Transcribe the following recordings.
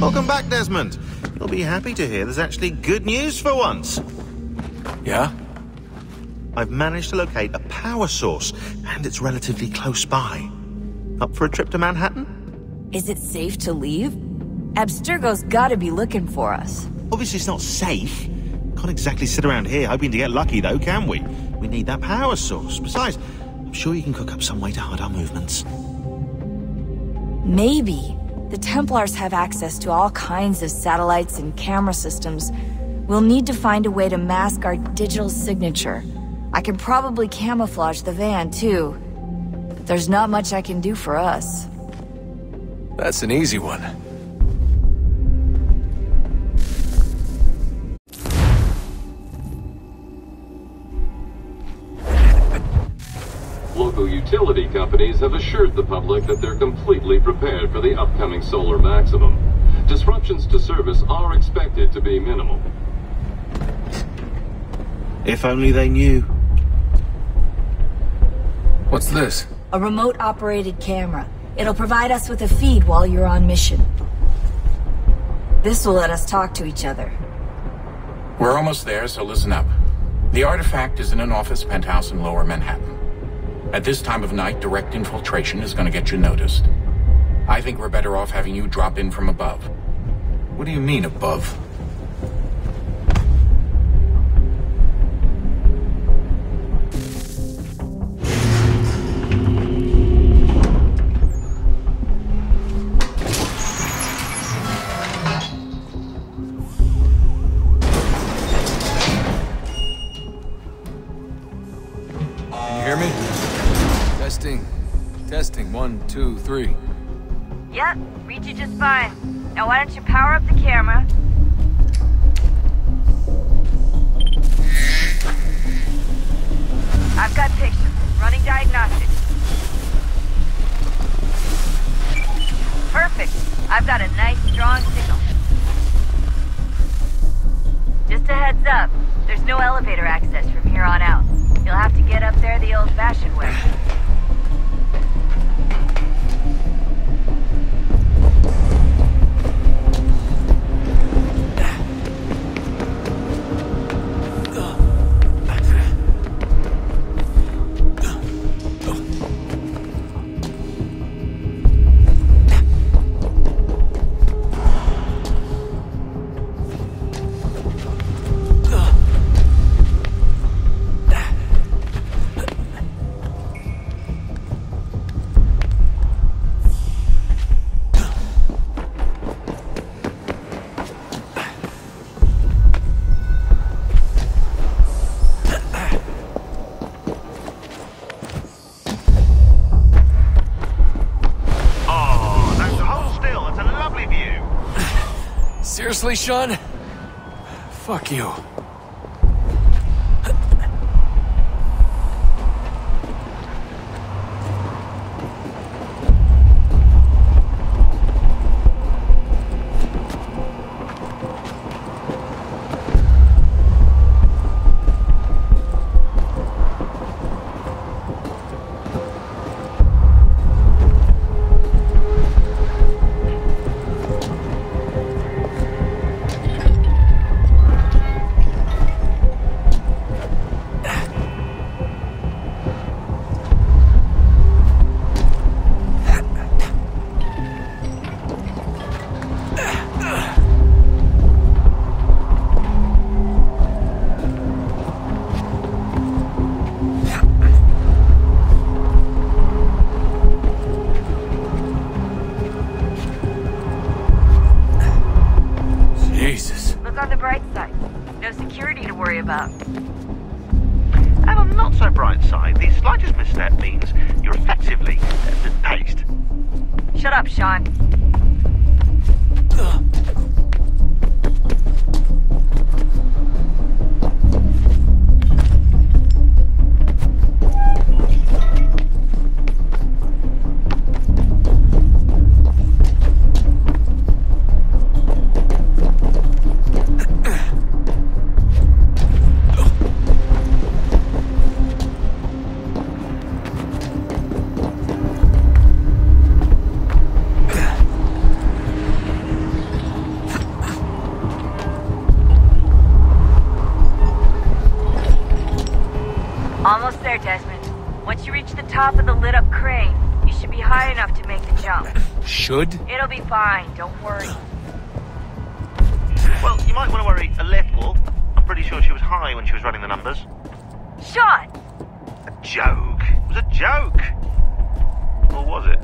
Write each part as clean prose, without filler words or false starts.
Welcome back, Desmond. You'll be happy to hear there's actually good news for once. Yeah? I've managed to locate a power source, and it's relatively close by. Up for a trip to Manhattan? Is it safe to leave? Abstergo's gotta be looking for us. Obviously it's not safe. Can't exactly sit around here hoping to get lucky, though, can we? We need that power source. Besides, I'm sure you can cook up some way to hide our movements. Maybe. The Templars have access to all kinds of satellites and camera systems. We'll need to find a way to mask our digital signature. I can probably camouflage the van, too. There's not much I can do for us. That's an easy one. Local utility companies have assured the public that they're completely prepared for the upcoming solar maximum. Disruptions to service are expected to be minimal. If only they knew. What's this? A remote-operated camera. It'll provide us with a feed while you're on mission. This will let us talk to each other. We're almost there, so listen up. The artifact is in an office penthouse in Lower Manhattan. At this time of night, direct infiltration is going to get you noticed. I think we're better off having you drop in from above. What do you mean, above? Testing. 1, 2, 3. Yep, read you just fine. Now why don't you power up the camera? I've got pictures. Running diagnostics. Perfect. I've got a nice, strong signal. Just a heads up, there's no elevator access from here on out. You'll have to get up there the old-fashioned way. Seriously, Sean? Fuck you. Look on the bright side. No security to worry about. And on the not so bright side, the slightest misstep means you're effectively paste. Shut up, Sean. top of the lit-up crane. You should be high enough to make the jump. Should? It'll be fine, don't worry. Well, you might want to worry a little. I'm pretty sure she was high when she was running the numbers. Sean! A joke. It was a joke. Or was it?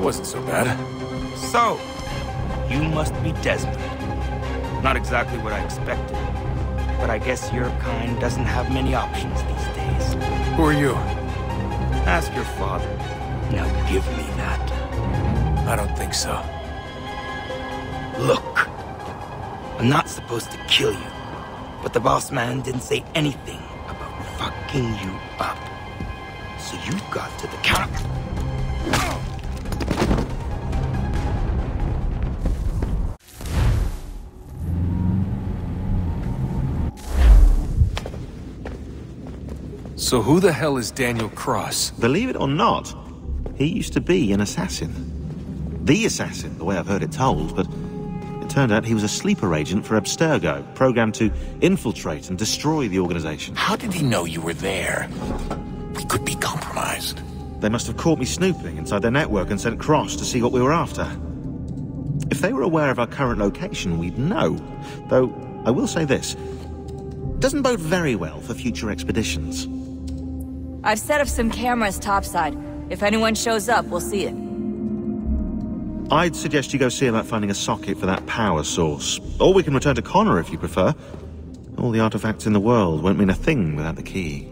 Wasn't so bad. So, you must be Desmond. Not exactly what I expected, but I guess your kind doesn't have many options these days. Who are you? Ask your father. Now give me that. I don't think so. Look, I'm not supposed to kill you, but the boss man didn't say anything about fucking you up. So you've got to the counter. So who the hell is Daniel Cross? Believe it or not, he used to be an assassin. The assassin, the way I've heard it told, but it turned out he was a sleeper agent for Abstergo, programmed to infiltrate and destroy the organization. How did he know you were there? We could be compromised. They must have caught me snooping inside their network and sent Cross to see what we were after. If they were aware of our current location, we'd know. Though, I will say this. It doesn't bode very well for future expeditions. I've set up some cameras topside. If anyone shows up, we'll see it. I'd suggest you go see about finding a socket for that power source. Or we can return to Connor if you prefer. All the artifacts in the world won't mean a thing without the key.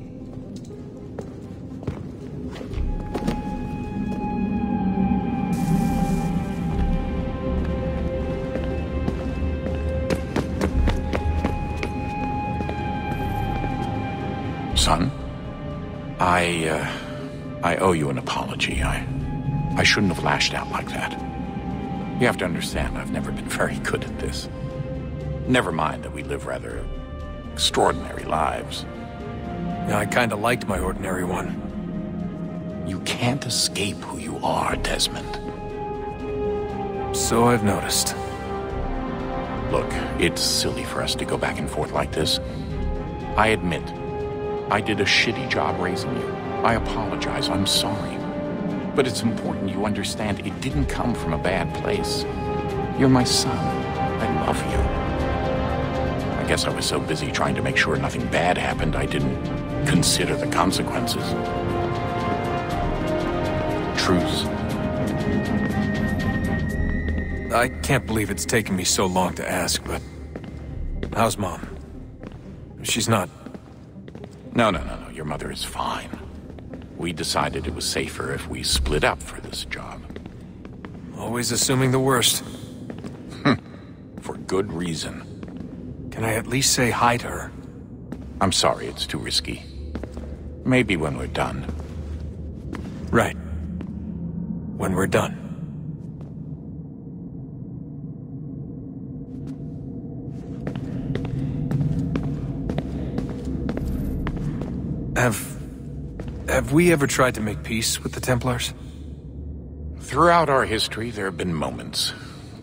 Son? I owe you an apology. I shouldn't have lashed out like that. You have to understand, I've never been very good at this. Never mind that we live rather extraordinary lives. Yeah, I kinda liked my ordinary one. You can't escape who you are, Desmond. So I've noticed. Look, it's silly for us to go back and forth like this. I admit, I did a shitty job raising you. I apologize, I'm sorry. But it's important you understand it didn't come from a bad place. You're my son. I love you. I guess I was so busy trying to make sure nothing bad happened, I didn't consider the consequences. Truce. I can't believe it's taken me so long to ask, but... how's Mom? She's not... No. Your mother is fine. We decided it was safer if we split up for this job. Always assuming the worst. For good reason. Can I at least say hi to her? I'm sorry, it's too risky. Maybe when we're done. Right. When we're done. Have we ever tried to make peace with the Templars? Throughout our history, there have been moments.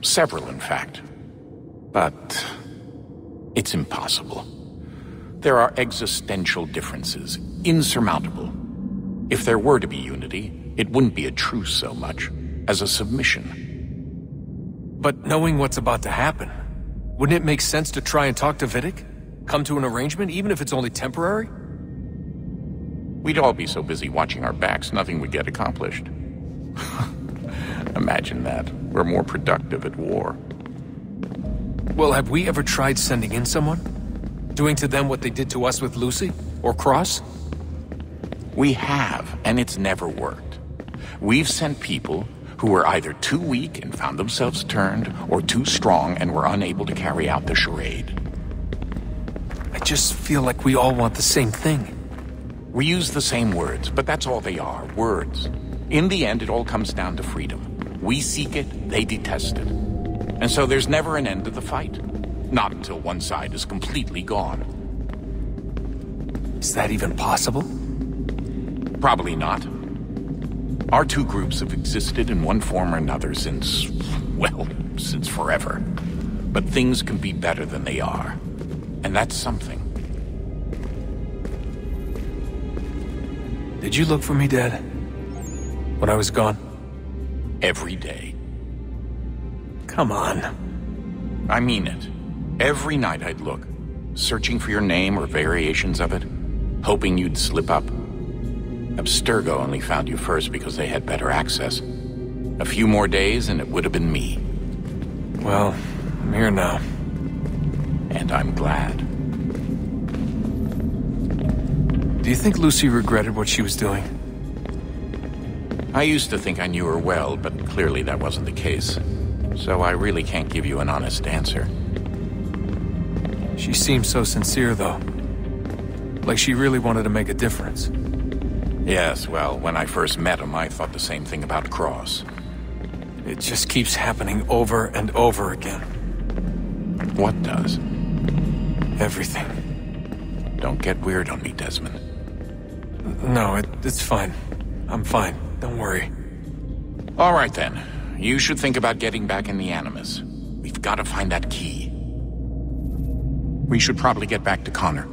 Several, in fact. But it's impossible. There are existential differences, insurmountable. If there were to be unity, it wouldn't be a truce so much as a submission. But knowing what's about to happen, wouldn't it make sense to try and talk to Vidic? Come to an arrangement, even if it's only temporary? We'd all be so busy watching our backs, nothing would get accomplished. Imagine that. We're more productive at war. Well, have we ever tried sending in someone? Doing to them what they did to us with Lucy? Or Cross? We have, and it's never worked. We've sent people who were either too weak and found themselves turned, or too strong and were unable to carry out the charade. I just feel like we all want the same thing. We use the same words, but that's all they are, words. In the end, it all comes down to freedom. We seek it, they detest it. And so there's never an end to the fight. Not until one side is completely gone. Is that even possible? Probably not. Our two groups have existed in one form or another since, well, since forever. But things can be better than they are. And that's something. Did you look for me, Dad? When I was gone? Every day. Come on. I mean it. Every night I'd look, searching for your name or variations of it, hoping you'd slip up. Abstergo only found you first because they had better access. A few more days and it would have been me. Well, I'm here now. And I'm glad. Do you think Lucy regretted what she was doing? I used to think I knew her well, but clearly that wasn't the case. So I really can't give you an honest answer. She seemed so sincere, though. Like she really wanted to make a difference. Yes, well, when I first met him, I thought the same thing about Cross. It just keeps happening over and over again. What does? Everything. Don't get weird on me, Desmond. No, it's fine. I'm fine. Don't worry. All right, then. You should think about getting back in the Animus. We've got to find that key. We should probably get back to Connor.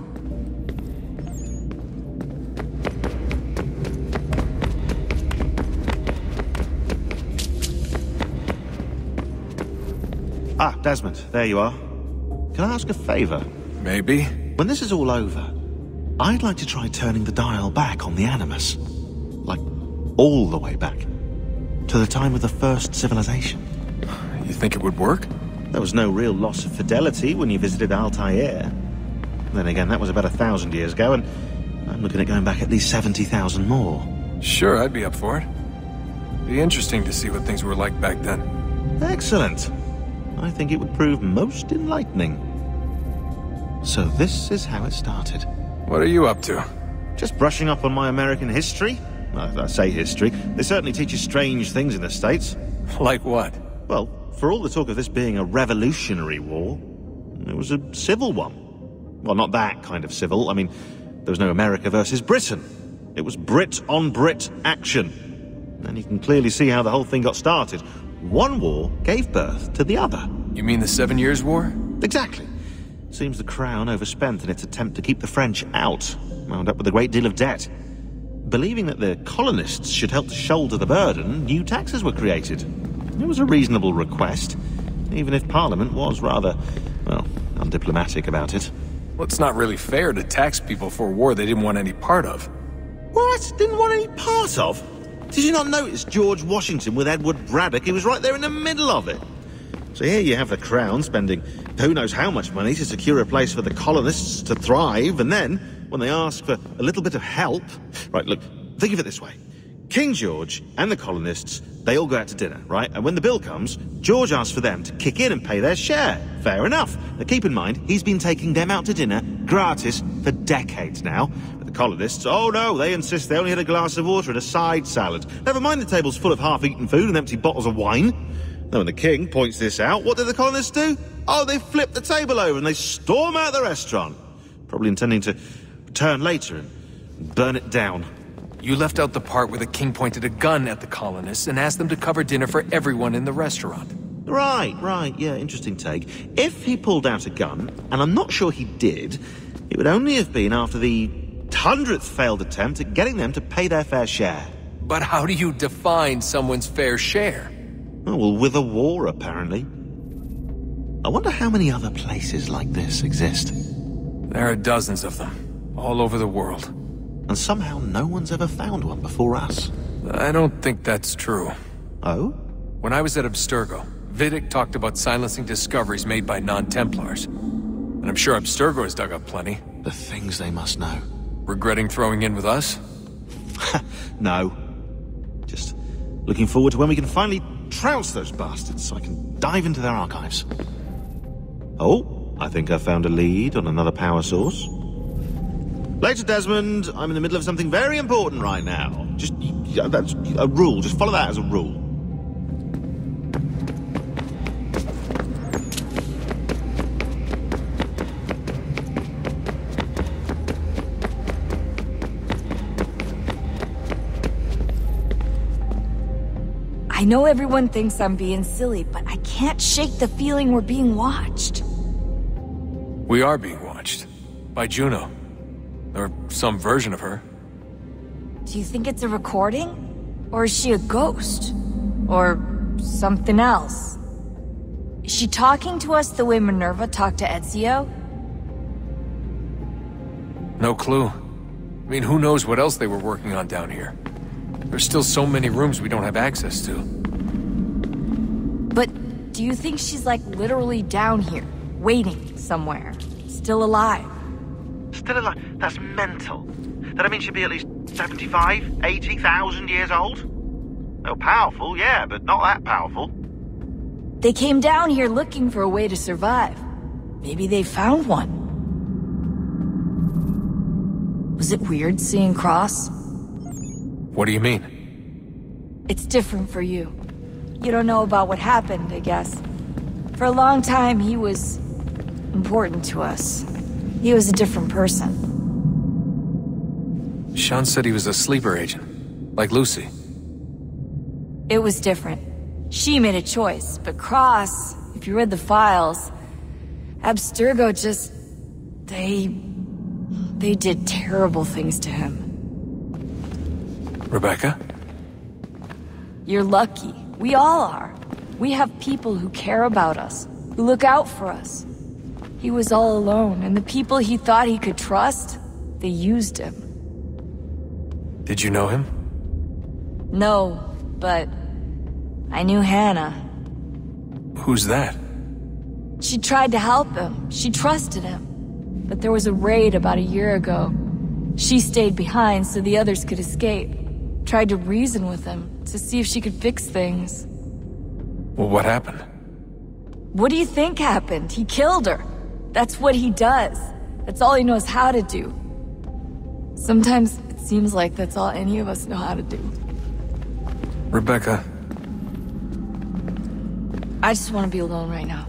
Ah, Desmond, there you are. Can I ask a favor? Maybe. When this is all over, I'd like to try turning the dial back on the Animus. Like, all the way back. To the time of the first civilization. You think it would work? There was no real loss of fidelity when you visited Altair. Then again, that was about 1,000 years ago, and I'm looking at going back at least 70,000 more. Sure, I'd be up for it. Be interesting to see what things were like back then. Excellent. I think it would prove most enlightening. So this is how it started. What are you up to? Just brushing up on my American history. Well, I say history. They certainly teach you strange things in the States. Like what? Well, for all the talk of this being a revolutionary war, it was a civil one. Well, not that kind of civil. I mean, there was no America versus Britain. It was Brit on Brit action. And you can clearly see how the whole thing got started. One war gave birth to the other. You mean the 7 Years' War? Exactly. Seems the Crown overspent in its attempt to keep the French out, wound up with a great deal of debt. Believing that the colonists should help to shoulder the burden, new taxes were created. It was a reasonable request, even if Parliament was rather, well, undiplomatic about it. Well, it's not really fair to tax people for a war they didn't want any part of. What? Didn't want any part of? Did you not notice George Washington with Edward Braddock? He was right there in the middle of it. So here you have the Crown spending who knows how much money to secure a place for the colonists to thrive, and then, when they ask for a little bit of help... Right, look, think of it this way. King George and the colonists they all go out to dinner, right? And when the bill comes, George asks for them to kick in and pay their share. Fair enough. Now keep in mind, he's been taking them out to dinner gratis for decades now. But the colonists, oh no, they insist they only had a glass of water and a side salad. Never mind the table's full of half-eaten food and empty bottles of wine. Now when the king points this out, what do the colonists do? Oh, they flip the table over and they storm out the restaurant. Probably intending to return later and burn it down. You left out the part where the king pointed a gun at the colonists and asked them to cover dinner for everyone in the restaurant. Right, yeah, interesting take. If he pulled out a gun, and I'm not sure he did, it would only have been after the 100th failed attempt at getting them to pay their fair share. But how do you define someone's fair share? Oh, well, with a war, apparently. I wonder how many other places like this exist. There are dozens of them, all over the world. And somehow no one's ever found one before us. I don't think that's true. Oh? When I was at Abstergo, Vidic talked about silencing discoveries made by non-Templars. And I'm sure Abstergo has dug up plenty. The things they must know. Regretting throwing in with us? No. Just looking forward to when we can finally trounce those bastards so I can dive into their archives. Oh, I think I found a lead on another power source. Later, Desmond. I'm in the middle of something very important right now. Just, that's a rule. Just follow that as a rule. I know everyone thinks I'm being silly, but I can't shake the feeling we're being watched. We are being watched. By Juno. Or some version of her. Do you think it's a recording? Or is she a ghost? Or something else? Is she talking to us the way Minerva talked to Ezio? No clue. I mean, who knows what else they were working on down here? There's still so many rooms we don't have access to. But do you think she's like literally down here, waiting somewhere, still alive? Still alive? That's mental. That I mean she'd be at least 75, 80,000 years old? Oh, powerful, yeah, but not that powerful. They came down here looking for a way to survive. Maybe they found one. Was it weird seeing Cross? What do you mean? It's different for you. You don't know about what happened, I guess. For a long time, he was important to us. He was a different person. Sean said he was a sleeper agent, like Lucy. It was different. She made a choice, but Cross, if you read the files, Abstergo just... They did terrible things to him. Rebecca? You're lucky. We all are. We have people who care about us, who look out for us. He was all alone, and the people he thought he could trust, they used him. Did you know him? No, but I knew Hannah. Who's that? She tried to help him. She trusted him. But there was a raid about a year ago. She stayed behind so the others could escape. Tried to reason with him to see if she could fix things. Well, what happened? What do you think happened? He killed her. That's what he does. That's all he knows how to do. Sometimes it seems like that's all any of us know how to do. Rebecca. I just want to be alone right now.